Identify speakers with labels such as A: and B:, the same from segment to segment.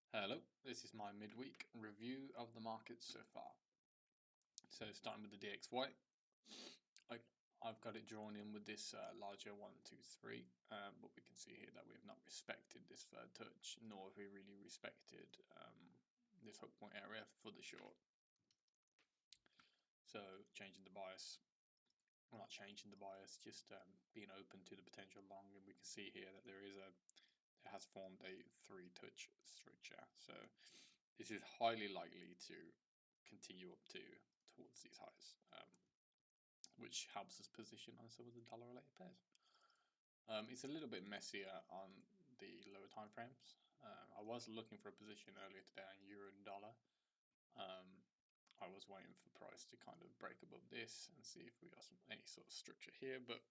A: Hello, this is my midweek review of the market so far. So starting with the DXY, I've got it drawn in with this larger 1, 2, 3, but we can see here that we have not respected this third touch, nor have we really respected this hook point area for the short. So changing the bias, well, not changing the bias, just being open to the potential long, and we can see here that it has formed a 3-touch structure. So this is highly likely to continue up towards these highs, which helps us position on some of the dollar-related pairs. It's a little bit messier on the lower time frames. I was looking for a position earlier today on euro and dollar. I was waiting for price to kind of break above this and see if we got any sort of structure here, but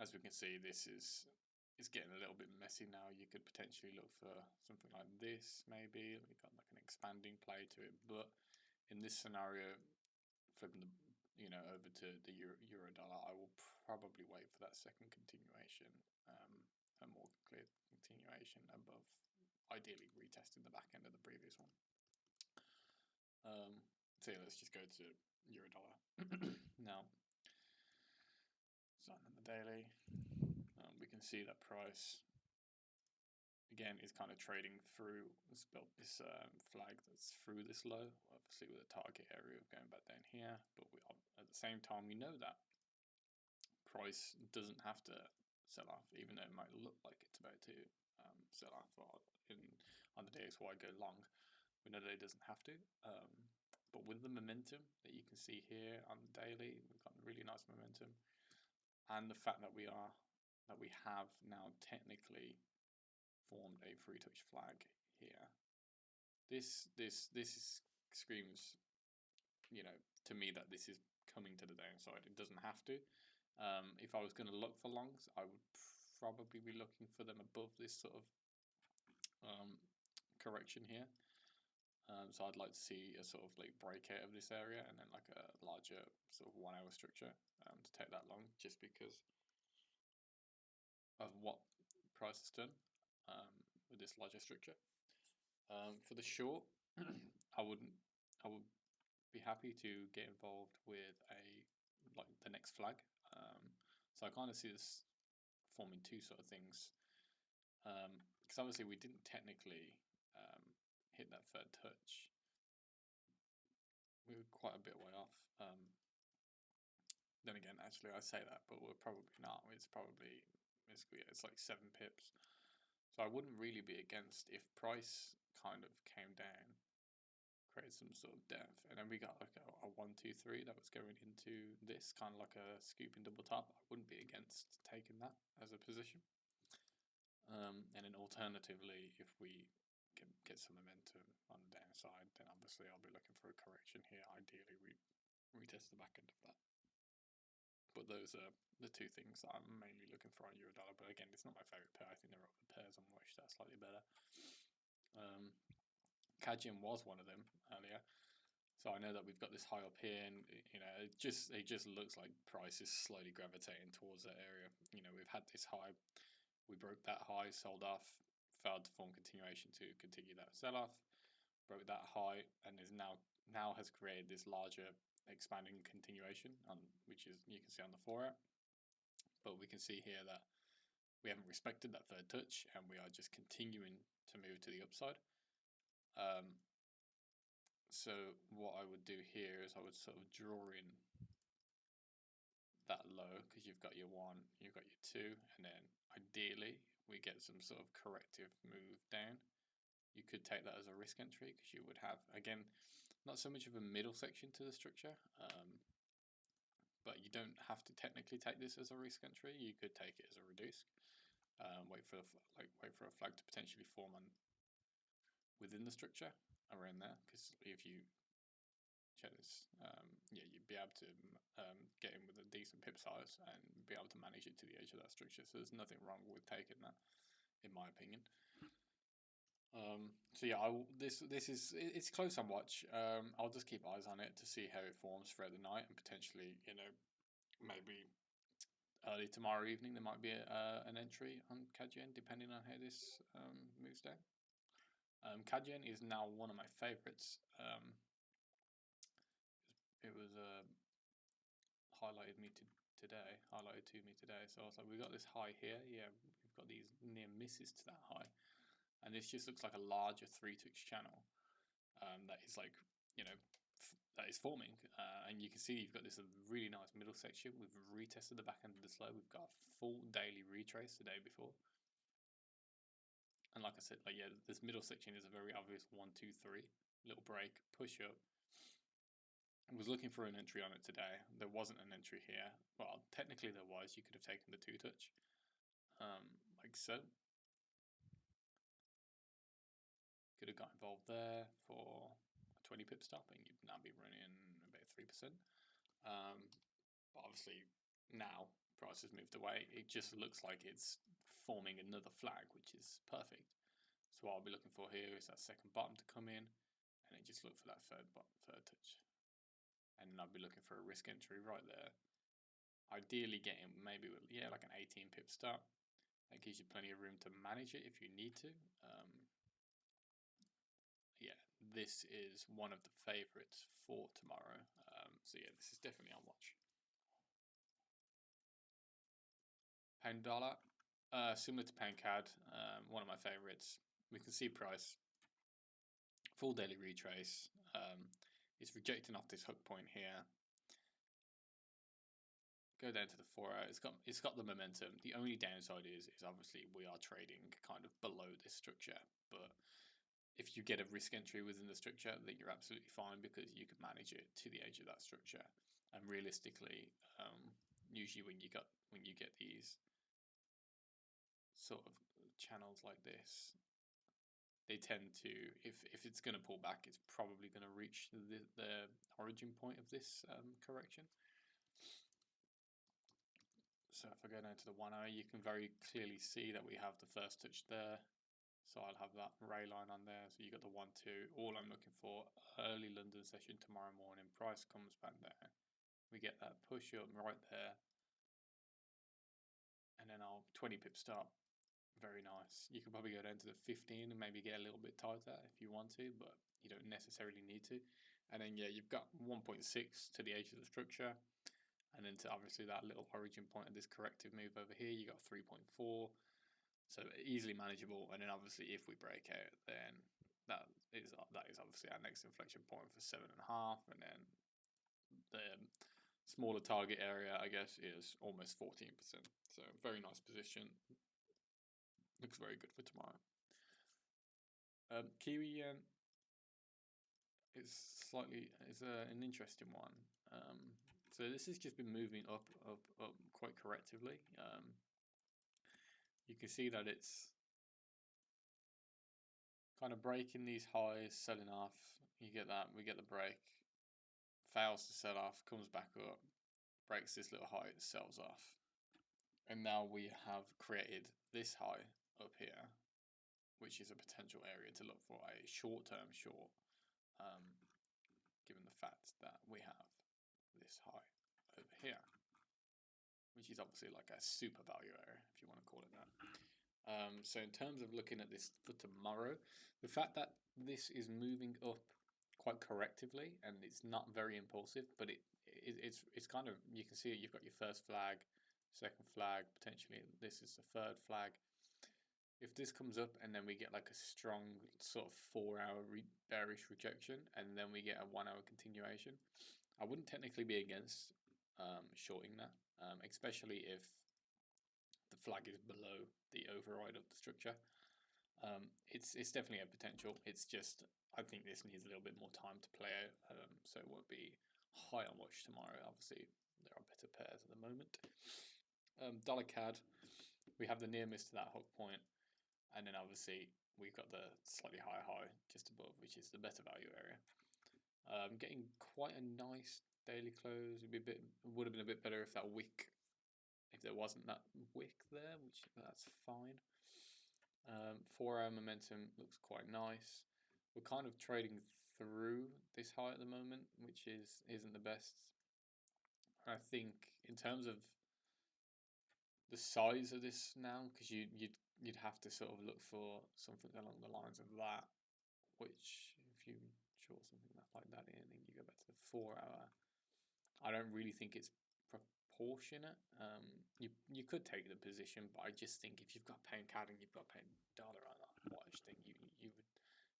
A: as we can see, this is getting a little bit messy now. You could potentially look for something like this, maybe. We've got like an expanding play to it, but in this scenario, flipping the over to the euro dollar, I will probably wait for that second continuation, a more clear continuation above, ideally retesting the back end of the previous one. So yeah, let's just go to euro dollar now. Starting on the daily, we can see that price again is kind of trading through this flag that's through this low, obviously with a target area of going back down here, but at the same time we know that price doesn't have to sell off, even though it might look like it's about to sell off on the DXY go long. We know that it doesn't have to, but with the momentum that you can see here on the daily, we've got really nice momentum, and the fact that we have now technically formed a 3-touch flag here. This screams, to me that this is coming to the downside. It doesn't have to. If I was going to look for longs, I would probably be looking for them above this sort of correction here. So I'd like to see a sort of like breakout of this area and then like a larger sort of 1 hour structure to take that long, just because of what price has done with this larger structure. For the short, I would be happy to get involved with the next flag. So I kind of see this forming two sort of things, because obviously we didn't technically hit that third touch. We were quite a bit way off. Then again, actually, I say that, but we're probably not. It's like 7 pips. So I wouldn't really be against if price kind of came down, created some sort of depth, and then we got like a 1, 2, 3 that was going into this kind of like a scooping double top. I wouldn't be against taking that as a position. And then alternatively, if we get some momentum on the downside, then obviously I'll be looking for a correction here. Ideally, we retest the back end of that. But those are the two things that I'm mainly looking for on euro dollar. But again, it's not my favorite pair. I think there are other pairs on which that's slightly better. Kajin was one of them earlier, so I know that we've got this high up here, and it just looks like price is slowly gravitating towards that area. We've had this high, we broke that high, sold off, failed to form continuation to continue that sell off, broke that high, and is now has created this larger expanding continuation on which is you can see on the 4-hour. But we can see here that we haven't respected that third touch, and we are just continuing to move to the upside. So what I would do here is I would sort of draw in that low, because you've got your 1, you've got your 2, and then ideally we get some sort of corrective move down. You could take that as a risk entry, because you would have, again, not so much of a middle section to the structure, but you don't have to technically take this as a risk entry. You could take it as a reduce. Wait for a flag to potentially form within the structure around there, because if you check this, you'd be able to get in with a decent pip size and be able to manage it to the edge of that structure. So there's nothing wrong with taking that, in my opinion. So yeah, it's close on watch. I'll just keep eyes on it to see how it forms throughout the night, and potentially, maybe early tomorrow evening there might be an entry on Kajin, depending on how this moves down. Kajen is now one of my favorites. It was highlighted to me today. So I was like, we got this high here. Yeah, we've got these near misses to that high, and this just looks like a larger 3-touch channel that is like, that is forming, and you can see you've got this really nice middle section. We've retested the back end of the slow. We've got a full daily retrace the day before, and like I said, like, yeah, this middle section is a very obvious 1, 2, 3 little break, push up. I was looking for an entry on it today. There wasn't an entry here. Well, technically there was. You could have taken the 2-touch, like so. Could have got involved there for a 20 pip stop, and you'd now be running about 3%. But obviously now price has moved away. It just looks like it's forming another flag, which is perfect. So what I'll be looking for here is that second bottom to come in, and then just look for that third touch. And then I'll be looking for a risk entry right there. Ideally getting maybe like an 18 pip start. That gives you plenty of room to manage it if you need to. Yeah, this is one of the favorites for tomorrow. So yeah, this is definitely on watch. Pound dollar, similar to pound CAD, one of my favorites. We can see price, full daily retrace. It's rejecting off this hook point here. Go down to the 4-hour. It's got the momentum. The only downside is obviously we are trading kind of below this structure, but if you get a risk entry within the structure, then you're absolutely fine because you can manage it to the edge of that structure. And realistically, usually when you get these sort of channels like this, they tend to, if it's going to pull back, it's probably going to reach the origin point of this correction. So if I go down to the 1-hour, you can very clearly see that we have the first touch there. So I'll have that ray line on there. So you got the 1, 2. All I'm looking for, early London session tomorrow morning. Price comes back there. We get that push up right there. And then I'll 20 pip stop. Very nice. You could probably go down to the 15 and maybe get a little bit tighter if you want to, but you don't necessarily need to. And then yeah, you've got 1.6 to the edge of the structure. And then to obviously that little origin point of this corrective move over here, you got 3.4. So easily manageable. And then obviously if we break out, then that is obviously our next inflection point for 7.5. And then the smaller target area, I guess, is almost 14%. So very nice position. Looks very good for tomorrow. Kiwi yen is an interesting one. So this has just been moving up quite correctively. You can see that it's kind of breaking these highs, selling off. You get that, we get the break, fails to sell off, comes back up, breaks this little high, sells off. And now we have created this high up here, which is a potential area to look for a short-term short, given the fact that we have this high over here, which is obviously like a super value area, if you want to call it that. So in terms of looking at this for tomorrow, the fact that this is moving up quite correctively and it's not very impulsive, but it's kind of, you can see it, you've got your first flag, second flag, potentially this is the third flag. If this comes up and then we get like a strong sort of 4-hour bearish rejection and then we get a 1-hour continuation, I wouldn't technically be against shorting that, especially if the flag is below the override of the structure. It's definitely a potential. It's just, I think this needs a little bit more time to play out, so it won't be high on watch tomorrow. Obviously there are better pairs at the moment. Dollar CAD, we have the near miss to that hook point, and then obviously we've got the slightly higher high just above, which is the better value area. Getting quite a nice daily close. Would have been a bit better if that wick, if there wasn't that wick there, which that's fine. 4-hour momentum looks quite nice. We're kind of trading through this high at the moment, which isn't the best. I think in terms of the size of this now, because you'd have to sort of look for something along the lines of that. which if you short something like that in and you go back to the 4 hour, I don't really think it's proportionate. You could take the position, but I just think if you've got pound CAD and you've got pound dollar on that watch, then you would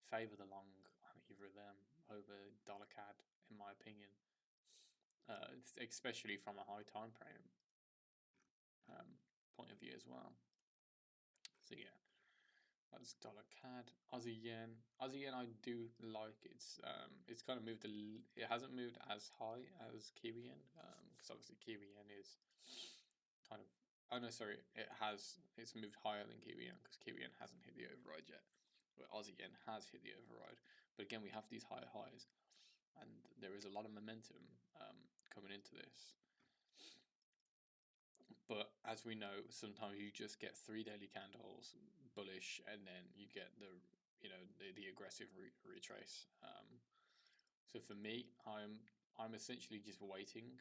A: favour the long on either of them over dollar CAD, in my opinion. Especially from a high time frame point of view as well. So yeah, that's dollar CAD. Aussie yen. Aussie yen I do like. It's kind of moved. It hasn't moved as high as Kiwi yen because obviously Kiwi yen is kind of. Oh no, sorry. It's moved higher than Kiwi yen because Kiwi yen hasn't hit the override yet. But Aussie yen has hit the override. But again, we have these higher highs, and there is a lot of momentum coming into this. But as we know, sometimes you just get 3 daily candles bullish, and then you get the aggressive retrace. So for me, I'm essentially just waiting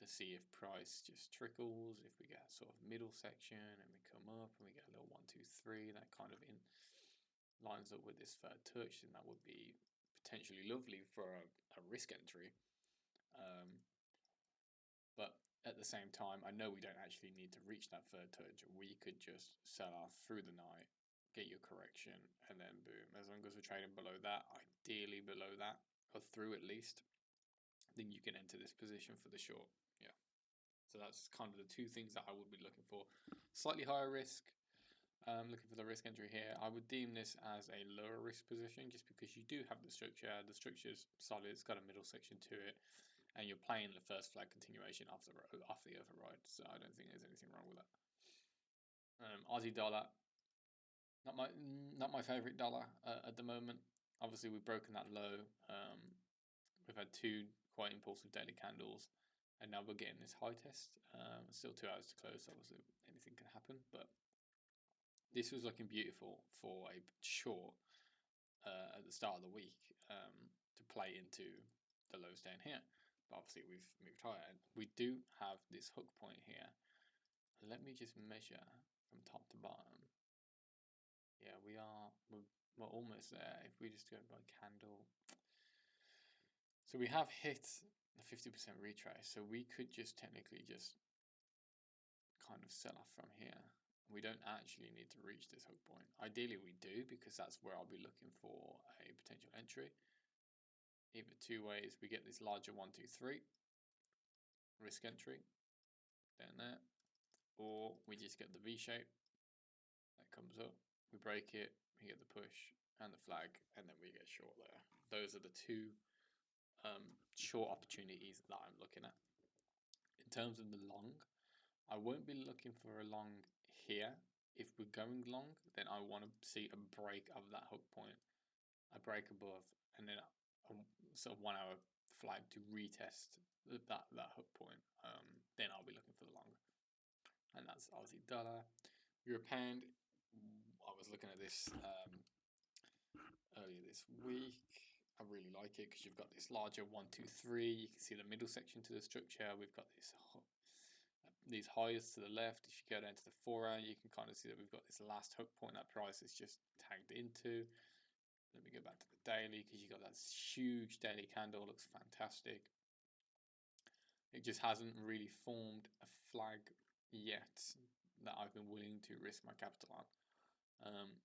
A: to see if price just trickles, if we get sort of middle section and we come up and we get a little 1, 2, 3, that kind of lines up with this third touch, and that would be potentially lovely for a risk entry. But at the same time, I know we don't actually need to reach that third touch. We could just sell off through the night, get your correction, and then boom. As long as we're trading below that, ideally below that, or through at least, then you can enter this position for the short. Yeah. So that's kind of the two things that I would be looking for. Slightly higher risk. Looking for the risk entry here. I would deem this as a lower risk position just because you do have the structure. The structure's solid. It's got a middle section to it. And you're playing the first flag continuation off the override, so I don't think there's anything wrong with that. Aussie dollar, not my favorite dollar at the moment. Obviously, we've broken that low. We've had 2 quite impulsive daily candles, and now we're getting this high test. Still 2 hours to close, so obviously anything can happen. But this was looking beautiful for a short at the start of the week to play into the lows down here. But obviously we've moved higher. We do have this hook point here. Let me just measure from top to bottom. Yeah, we're almost there. If we just go by candle, so we have hit the 50% retrace. So we could just technically just kind of sell off from here. We don't actually need to reach this hook point. Ideally we do, because that's where I'll be looking for a potential entry. Either 2 ways. We get this larger 1, 2, 3 risk entry down there, or we just get the V shape that comes up, we break it, we get the push and the flag, and then we get short there. Those are the 2 short opportunities that I'm looking at. In terms of the long, I won't be looking for a long here. If we're going long, then I want to see a break of that hook point, a break above, and then a sort of 1 hour flag to retest that hook point. Then I'll be looking for the long, and that's Aussie dollar. Euro pound, I was looking at this earlier this week. I really like it because you've got this larger 1, 2, 3. You can see the middle section to the structure. We've got these highs to the left. If you go down to the 4 hour, you can kind of see that we've got this last hook point that price is just tagged into. Let me go back to the daily because you got that huge daily candle. Looks fantastic. It just hasn't really formed a flag yet that I've been willing to risk my capital on.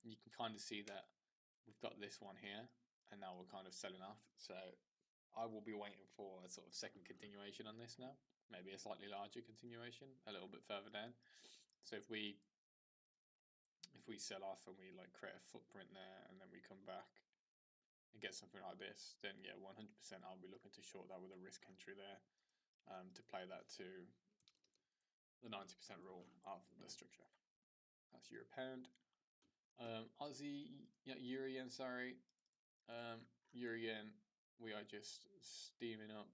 A: You can kind of see that we've got this one here, and now we're kind of selling off. So I will be waiting for a sort of second continuation on this now, maybe a slightly larger continuation a little bit further down. So if we sell off and we like create a footprint there, and then we come back and get something like this, then yeah, 100% I'll be looking to short that with a risk entry there, to play that to the 90% rule of the structure. That's Euro pound. Euro yen, sorry. Euro yen, we are just steaming up.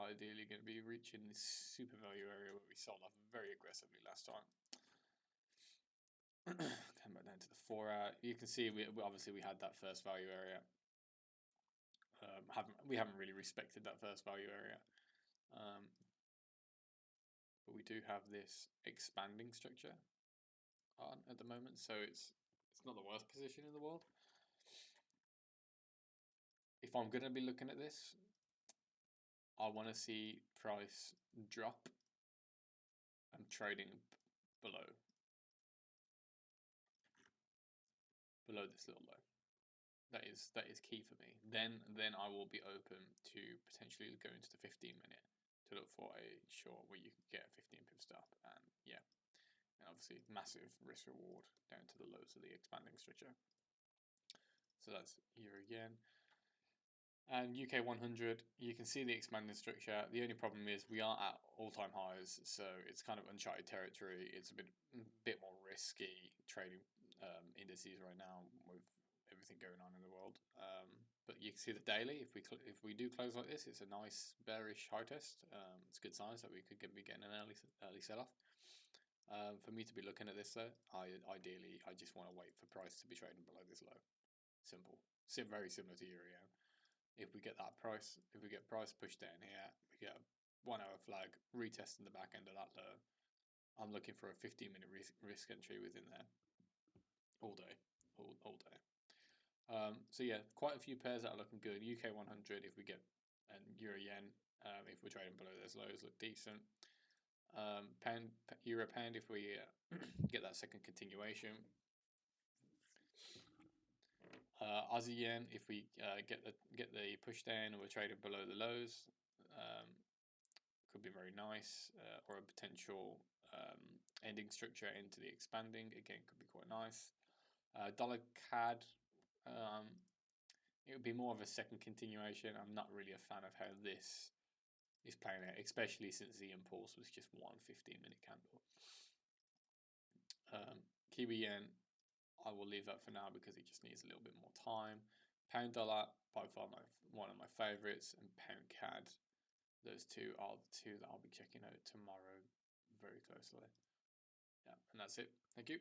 A: Ideally going to be reaching this super value area where we sold off very aggressively last time. Come back down to the 4 hour. You can see we obviously had that first value area. We haven't really respected that first value area. But we do have this expanding structure on at the moment, so it's not the worst position in the world. if I'm going to be looking at this, I want to see price drop and trading below this little low. That is key for me. Then I will be open to potentially going to the 15-minute to look for a short where you can get 15 pips up, and yeah, and obviously massive risk reward down to the lows of the expanding structure. So that's euro yen. And UK 100, you can see the expanding structure. The only problem is we are at all-time highs, so it's kind of uncharted territory. It's a bit more risky trading indices right now with everything going on in the world. But you can see the daily. If we do close like this, it's a nice bearish high test. It's good signs that we could be getting an early sell-off. For me to be looking at this though, ideally I just want to wait for price to be trading below this low. Simple. Very similar to euro yen. If we get price pushed down here, we get a 1 hour flag retesting the back end of that low. I'm looking for a 15-minute risk entry within there all day, all day. So yeah, quite a few pairs that are looking good. UK 100 if we get, and euro yen if we're trading below those lows look decent. Euro pound if we get that second continuation. Aussie yen if we get the push down and we're trading below the lows, could be very nice, or a potential ending structure into the expanding again could be quite nice. Dollar CAD, it would be more of a second continuation. I'm not really a fan of how this is playing out, especially since the impulse was just one 15-minute candle. Kiwi yen, I will leave that for now because it just needs a little bit more time. Pound dollar, by far one of my favorites, and pound CAD. Those two are the two that I'll be checking out tomorrow very closely. Yeah, and that's it. Thank you.